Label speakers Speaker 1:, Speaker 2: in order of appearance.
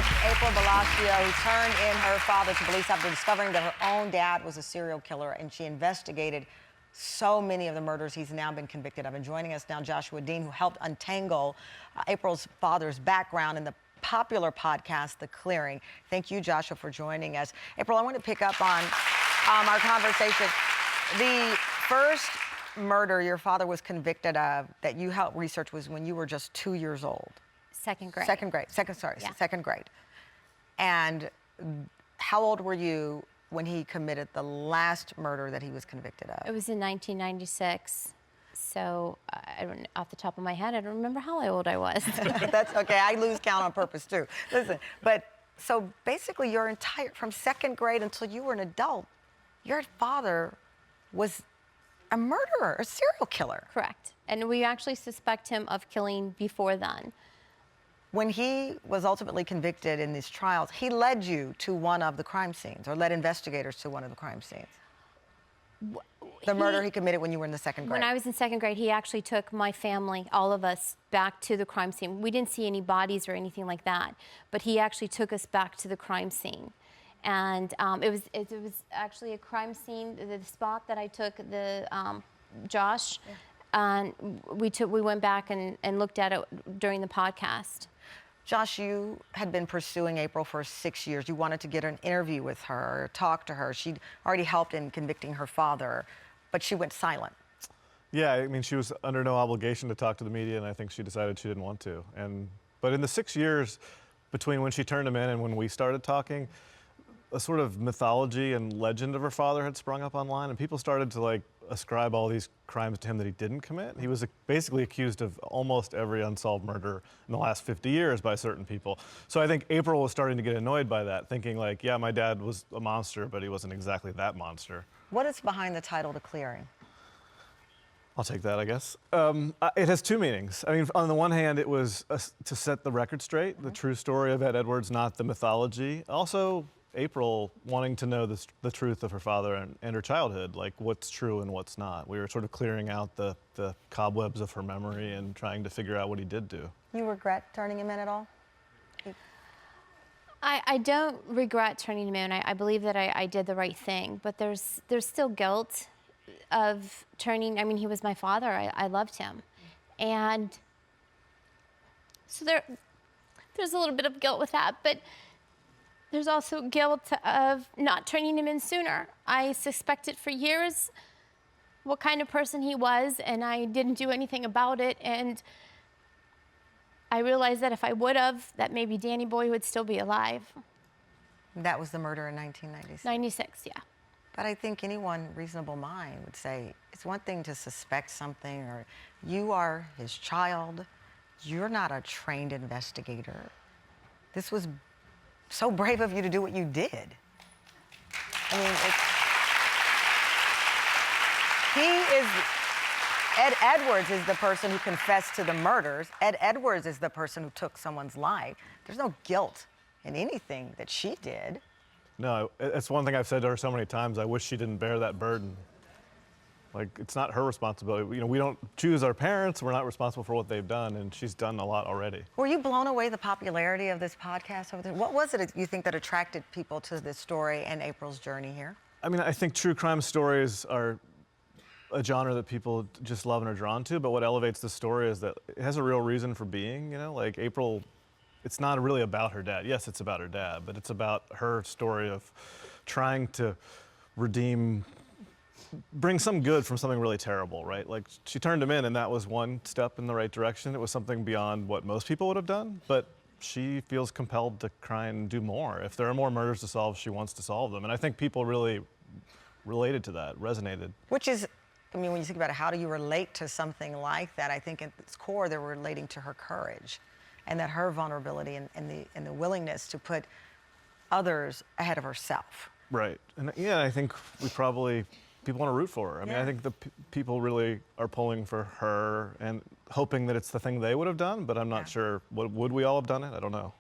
Speaker 1: with April Balascio, who turned in her father to police after discovering that her own dad was a serial killer, and she investigated so many of the murders he's now been convicted of. And joining us now, Joshua Dean, who helped untangle April's father's background in the popular podcast, The Clearing. Thank you, Joshua, for joining us. April, I want to pick up on our conversation. The first murder your father was convicted of that you helped research was when you were just 2 years old.
Speaker 2: Second grade.
Speaker 1: Second grade. And how old were you when he committed the last murder that he was convicted of?
Speaker 2: It was in 1996. So I don't, off the top of my head, I don't remember how old I was.
Speaker 1: That's okay. I lose count on purpose too. Listen, but so basically your entire, from second grade until you were an adult, your father was a murderer, a serial killer.
Speaker 2: Correct. And we actually suspect him of killing before then.
Speaker 1: When he was ultimately convicted in these trials, he led you to one of the crime scenes, or led investigators to one of the crime scenes. The murder he committed when you were in the second grade.
Speaker 2: When I was in second grade, he actually took my family, all of us, back to the crime scene. We didn't see any bodies or anything like that, but he actually took us back to the crime scene. And it was actually a crime scene, the spot that I took the Josh, and we went back and looked at it during the podcast.
Speaker 1: Josh, you had been pursuing April for 6 years. You wanted to get an interview with her, talk to her. She'd already helped in convicting her father, but she went silent.
Speaker 3: Yeah, I mean, she was under no obligation to talk to the media, and I think she decided she didn't want to. But in the 6 years between when she turned him in and when we started talking, a sort of mythology and legend of her father had sprung up online, and people started to like ascribe all these crimes to him that he didn't commit. He was basically accused of almost every unsolved murder in the last 50 years by certain people. So I think April was starting to get annoyed by that, thinking like, yeah, my dad was a monster, but he wasn't exactly that monster.
Speaker 1: What is behind the title, The Clearing?
Speaker 3: I'll take that, I guess. It has two meanings. I mean, on the one hand, it was to set the record straight, the true story of Ed Edwards, not the mythology. Also, April wanting to know the truth of her father and her childhood, like what's true and what's not. We were sort of clearing out the cobwebs of her memory and trying to figure out what he did do.
Speaker 1: You regret turning him in at all?
Speaker 2: I don't regret turning him in. I believe that I did the right thing, but there's still guilt of turning. I mean, he was my father. I loved him. And so there's a little bit of guilt with that, but there's also guilt of not turning him in sooner. I suspected for years what kind of person he was, and I didn't do anything about it. And I realized that if I would have, that maybe Danny Boy would still be alive.
Speaker 1: That was the murder in 1996?
Speaker 2: 96, yeah.
Speaker 1: But I think anyone reasonable mind would say it's one thing to suspect something, or you are his child. You're not a trained investigator. This was so brave of you to do what you did. I mean, Ed Edwards is the person who confessed to the murders. Ed Edwards is the person who took someone's life. There's no guilt in anything that she did.
Speaker 3: No, it's one thing I've said to her so many times. I wish she didn't bear that burden. Like, it's not her responsibility. You know, we don't choose our parents. We're not responsible for what they've done, and she's done a lot already.
Speaker 1: Were you blown away the popularity of this podcast over there? What was it you think that attracted people to this story and April's journey here?
Speaker 3: I mean, I think true crime stories are a genre that people just love and are drawn to, but what elevates the story is that it has a real reason for being, you know? Like, April, it's not really about her dad. Yes, it's about her dad, but it's about her story of trying to bring some good from something really terrible, right? Like, she turned him in, and that was one step in the right direction. It was something beyond what most people would have done, but she feels compelled to try and do more. If there are more murders to solve, she wants to solve them. And I think people really related to that, resonated. Which is,
Speaker 1: I mean, when you think about it, how do you relate to something like that? I think at its core, they're relating to her courage, and that her vulnerability and the willingness to put others ahead of herself.
Speaker 3: Right. And yeah, I think people want to root for her. I mean, I think the people really are pulling for her and hoping that it's the thing they would have done, but I'm not sure. Would we all have done it? I don't know.